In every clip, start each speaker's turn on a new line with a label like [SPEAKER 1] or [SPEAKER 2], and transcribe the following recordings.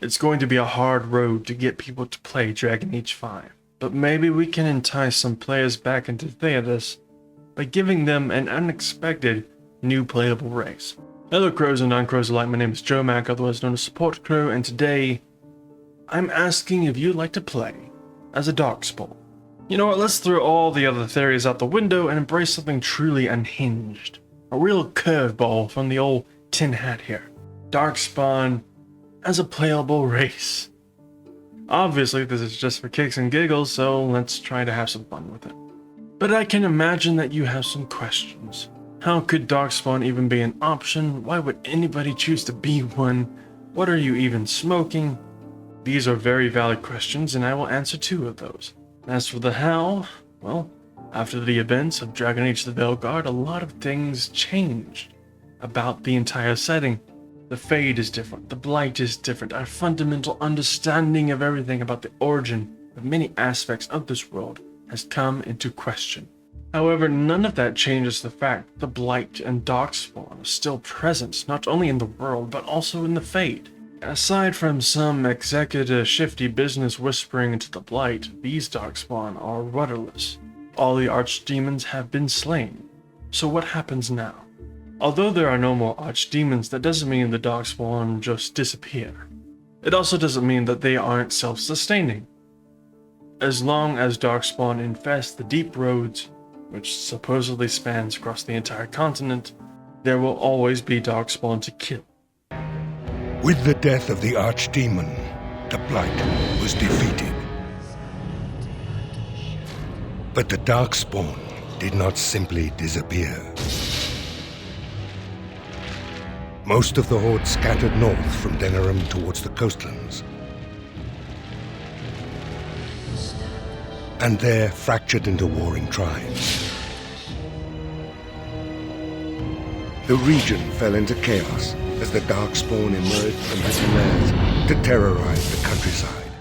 [SPEAKER 1] It's going to be a hard road to get people to play Dragon Age 5, but maybe we can entice some players back into Theatus by giving them an unexpected new playable race. Hello crows and non-crows alike, my name is Joe Mack, otherwise known as Support Crow, and today I'm asking if you'd like to play as a Darkspawn. You know what, let's throw all the other theories out the window and embrace something truly unhinged. A real curveball from the old tin hat here. Darkspawn as a playable race. Obviously this is just for kicks and giggles, so let's try to have some fun with it. But I can imagine that you have some questions. How could Darkspawn even be an option? Why would anybody choose to be one? What are you even smoking? These are very valid questions, and I will answer 2 of those. As for the how, well, after the events of Dragon Age the Veilguard, a lot of things changed about the entire setting. The Fade is different, the Blight is different, our fundamental understanding of everything about the origin of many aspects of this world has come into question. However, none of that changes the fact that the Blight and Darkspawn are still present, not only in the world, but also in the Fade. Aside from some executive shifty business whispering into the Blight, these Darkspawn are rudderless. All the archdemons have been slain. So what happens now? Although there are no more archdemons, that doesn't mean the Darkspawn just disappear. It also doesn't mean that they aren't self-sustaining. As long as Darkspawn infest the deep roads, which supposedly spans across the entire continent, there will always be Darkspawn to kill.
[SPEAKER 2] With the death of the Archdemon, the Blight was defeated. But the Darkspawn did not simply disappear. Most of the Horde scattered north from Denerim towards the coastlands, and there fractured into warring tribes. The region fell into chaos as the Darkspawn emerged from his lairs to terrorize the countryside.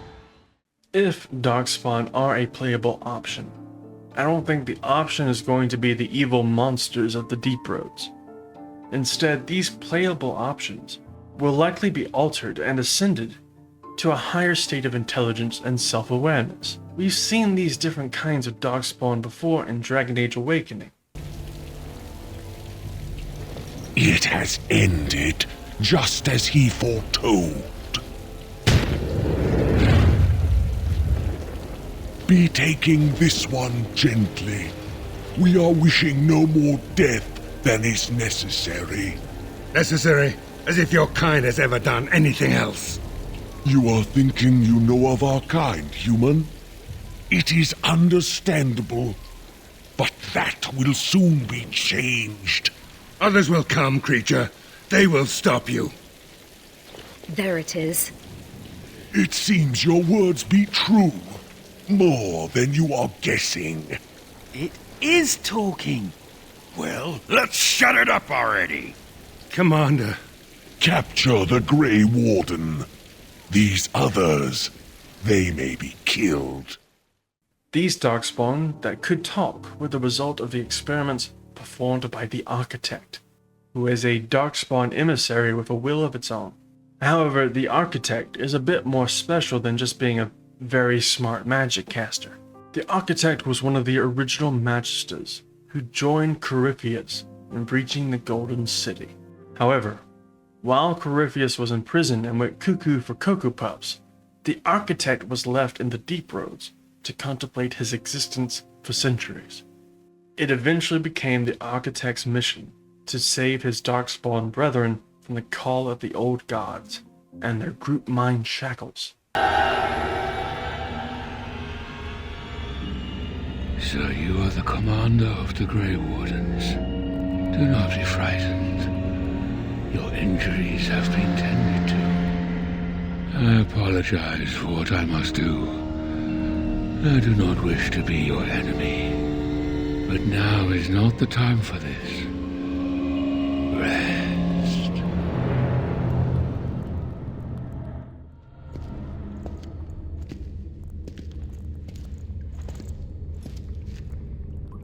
[SPEAKER 1] If Darkspawn are a playable option, I don't think the option is going to be the evil monsters of the deep roads. Instead, these playable options will likely be altered and ascended to a higher state of intelligence and self-awareness. We've seen these different kinds of Darkspawn before in Dragon Age Awakening.
[SPEAKER 3] It has ended, just as he foretold. Be taking this one gently. We are wishing no more death than is necessary.
[SPEAKER 2] Necessary? As if your kind has ever done anything else.
[SPEAKER 3] You are thinking you know of our kind, human? It is understandable, but that will soon be changed.
[SPEAKER 2] Others will come, creature. They will stop you.
[SPEAKER 4] There it is.
[SPEAKER 3] It seems your words be true. More than you are guessing.
[SPEAKER 5] It is talking.
[SPEAKER 3] Well, let's shut it up already.
[SPEAKER 2] Commander.
[SPEAKER 3] Capture the Grey Warden. These others, they may be killed.
[SPEAKER 1] These Darkspawn that could talk were the result of the experiments performed by the Architect, who is a Darkspawn emissary with a will of its own. However, the Architect is a bit more special than just being a very smart magic caster. The Architect was one of the original Magisters who joined Corypheus in breaching the Golden City. However, while Corypheus was in prison and went cuckoo for Cocoa Puffs, the Architect was left in the Deep Roads to contemplate his existence for centuries. It eventually became the Architect's mission to save his Darkspawn brethren from the call of the old gods and their group mind shackles.
[SPEAKER 6] So you are the commander of the Grey Wardens. Do not be frightened. Your injuries have been tended to. I apologize for what I must do. I do not wish to be your enemy. But now is not the time for this. Rest.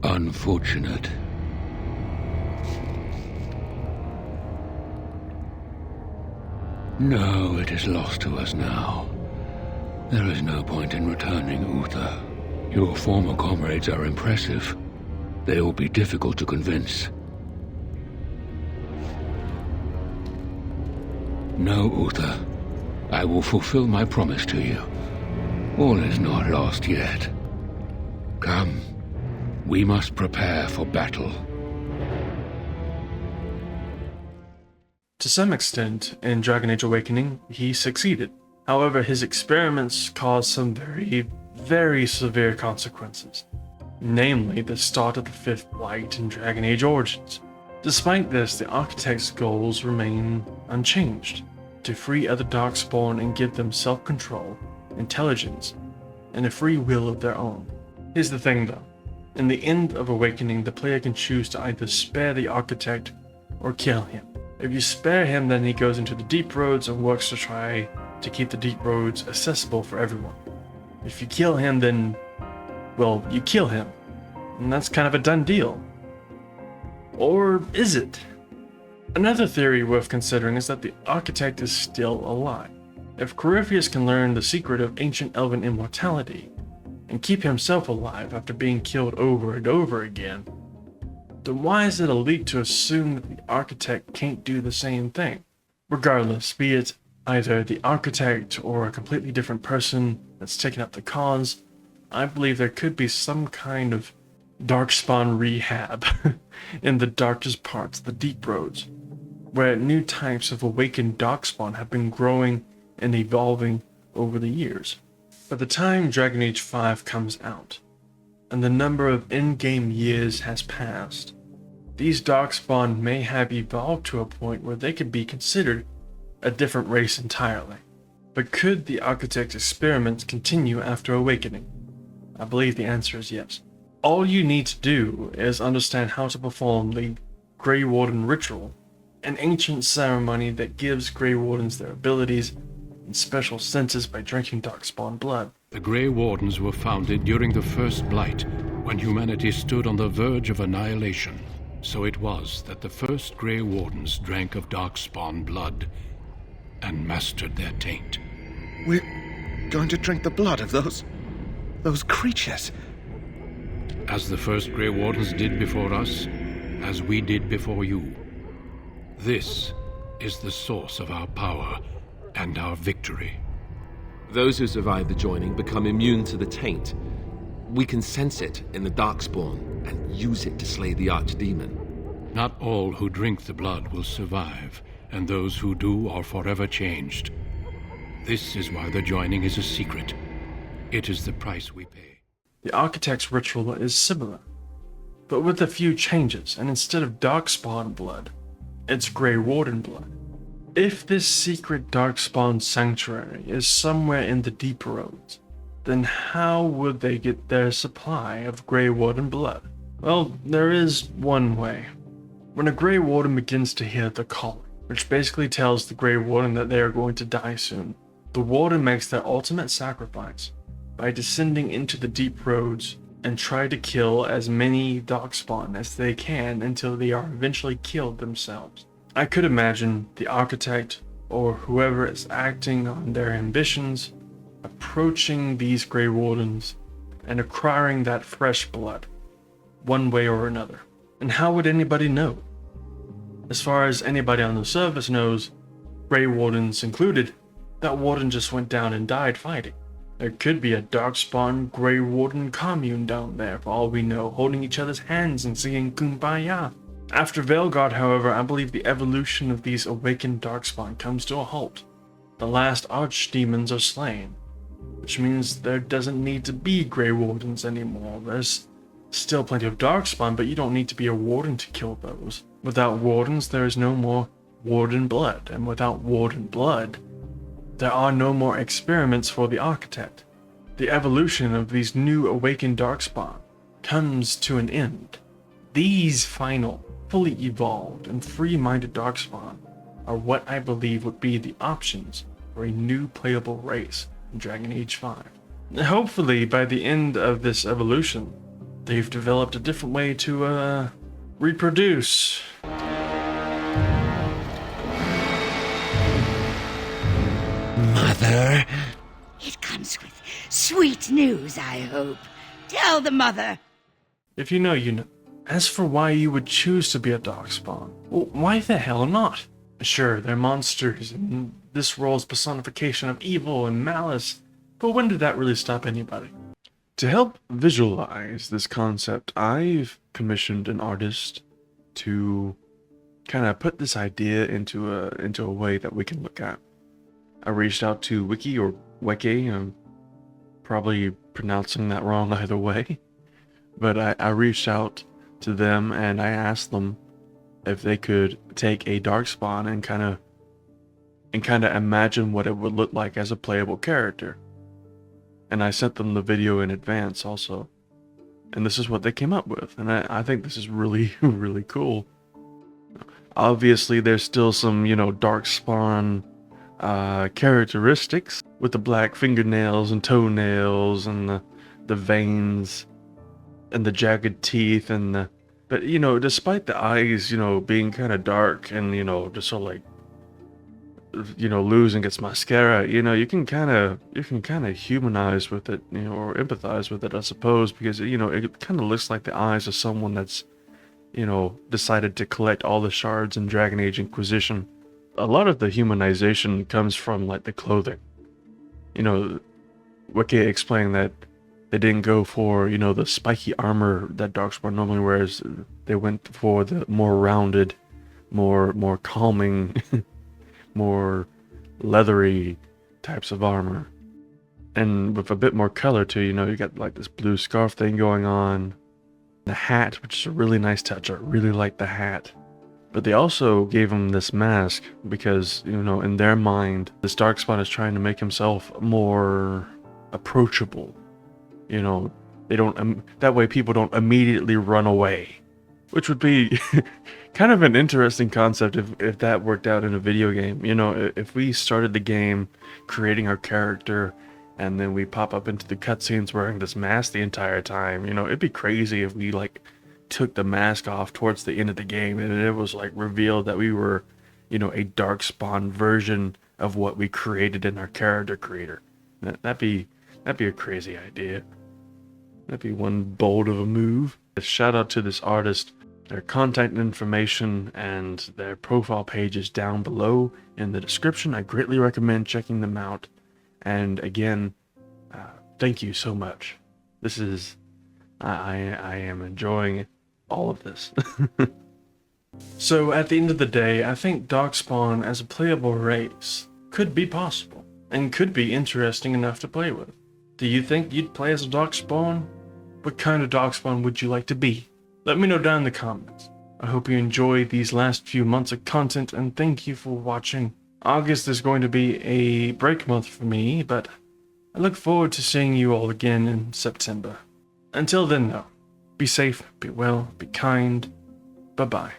[SPEAKER 6] Unfortunate. No, it is lost to us now. There is no point in returning, Uther. Your former comrades are impressive. They will be difficult to convince. No, Uther. I will fulfill my promise to you. All is not lost yet. Come. We must prepare for battle.
[SPEAKER 1] To some extent, in Dragon Age Awakening, he succeeded. However, his experiments caused some very, very severe consequences. Namely, the start of the Fifth Blight in Dragon Age Origins. Despite this, the Architect's goals remain unchanged. To free other Darkspawn and give them self-control, intelligence, and a free will of their own. Here's the thing though. In the end of Awakening, the player can choose to either spare the Architect or kill him. If you spare him, then he goes into the Deep Roads and works to try to keep the Deep Roads accessible for everyone. If you kill him, then, well, you kill him. And that's kind of a done deal. Or is it? Another theory worth considering is that the Architect is still alive. If Corypheus can learn the secret of ancient elven immortality, and keep himself alive after being killed over and over again, then why is it a leap to assume that the Architect can't do the same thing? Regardless, be it either the Architect or a completely different person that's taken up the cause, I believe there could be some kind of Darkspawn rehab in the darkest parts of the Deep Roads, where new types of awakened Darkspawn have been growing and evolving over the years. By the time Dragon Age 5 comes out, and the number of in-game years has passed, these Darkspawn may have evolved to a point where they could be considered a different race entirely. But could the Architect's experiments continue after Awakening? I believe the answer is yes. All you need to do is understand how to perform the Grey Warden ritual, an ancient ceremony that gives Grey Wardens their abilities and special senses by drinking Darkspawn blood.
[SPEAKER 6] The Grey Wardens were founded during the First Blight, when humanity stood on the verge of annihilation. So it was that the first Grey Wardens drank of Darkspawn blood and mastered their taint.
[SPEAKER 7] We're going to drink the blood of those creatures.
[SPEAKER 6] As the first Grey Wardens did before us, as we did before you. This is the source of our power and our victory.
[SPEAKER 8] Those who survive the joining become immune to the taint. We can sense it in the Darkspawn and use it to slay the Archdemon.
[SPEAKER 6] Not all who drink the blood will survive, and those who do are forever changed. This is why the joining is a secret. It is the price we pay.
[SPEAKER 1] The Architect's ritual is similar, but with a few changes, and instead of Darkspawn blood, it's Grey Warden blood. If this secret Darkspawn sanctuary is somewhere in the Deep Roads, then how would they get their supply of Grey Warden blood? Well, there is one way. When a Grey Warden begins to hear the calling, which basically tells the Grey Warden that they are going to die soon, the Warden makes their ultimate sacrifice by descending into the Deep Roads and try to kill as many Darkspawn as they can until they are eventually killed themselves. I could imagine the Architect, or whoever is acting on their ambitions, approaching these Grey Wardens and acquiring that fresh blood, one way or another. And how would anybody know? As far as anybody on the surface knows, Grey Wardens included, that Warden just went down and died fighting. There could be a Darkspawn Grey Warden commune down there, for all we know, holding each other's hands and singing Kumbaya. After Veilguard, however, I believe the evolution of these awakened Darkspawn comes to a halt. The last Archdemons are slain, which means there doesn't need to be Grey Wardens anymore. There's still plenty of Darkspawn, but you don't need to be a Warden to kill those. Without Wardens, there is no more Warden blood, and without Warden blood, there are no more experiments for the Architect. The evolution of these new awakened Darkspawn comes to an end. These final, fully evolved, and free-minded Darkspawn are what I believe would be the options for a new playable race in Dragon Age 5. Hopefully, by the end of this evolution, they've developed a different way to, reproduce.
[SPEAKER 9] It comes with sweet news, I hope. Tell the mother.
[SPEAKER 1] If you know, you know. As for why you would choose to be a Darkspawn, well, why the hell not? Sure, they're monsters, and this role's personification of evil and malice, but when did that really stop anybody? To help visualize this concept, I've commissioned an artist to kind of put this idea into a way that we can look at. I reached out to Wiki or Weke, I'm probably pronouncing that wrong either way, but I reached out to them and I asked them if they could take a Darkspawn and kind of imagine what it would look like as a playable character. And I sent them the video in advance also. And this is what they came up with. And I think this is really, really cool. Obviously, there's still some, Darkspawn characteristics with the black fingernails and toenails and the veins and the jagged teeth but despite the eyes being kind of dark and just sort of like losing its mascara, you can kind of humanize with it, or empathize with it, I suppose, because it kind of looks like the eyes of someone that's decided to collect all the shards in Dragon Age Inquisition. A lot of the humanization comes from like the clothing. Wiki explained that they didn't go for, the spiky armor that Darkspawn normally wears. They went for the more rounded, more calming, more leathery types of armor. And with a bit more color too, you got like this blue scarf thing going on. The hat, which is a really nice touch. I really like the hat. But they also gave him this mask because, in their mind, this Darkspawn is trying to make himself more approachable. They don't, that way people don't immediately run away, which would be kind of an interesting concept if that worked out in a video game. If we started the game creating our character and then we pop up into the cutscenes wearing this mask the entire time, it'd be crazy if we like took the mask off towards the end of the game and it was like revealed that we were, a Darkspawn version of what we created in our character creator. That'd be a crazy idea. That'd be one bold of a move. A shout out to this artist. Their contact information and their profile page is down below in the description. I greatly recommend checking them out. And again, thank you so much. This is, I am enjoying all of this. So at the end of the day, I think Darkspawn as a playable race could be possible and could be interesting enough to play with. Do you think you'd play as a Darkspawn? What kind of Darkspawn would you like to be? Let me know down in the comments. I hope you enjoyed these last few months of content and thank you for watching. August is going to be a break month for me, but I look forward to seeing you all again in September. Until then though, be safe, be well, be kind. Bye-bye.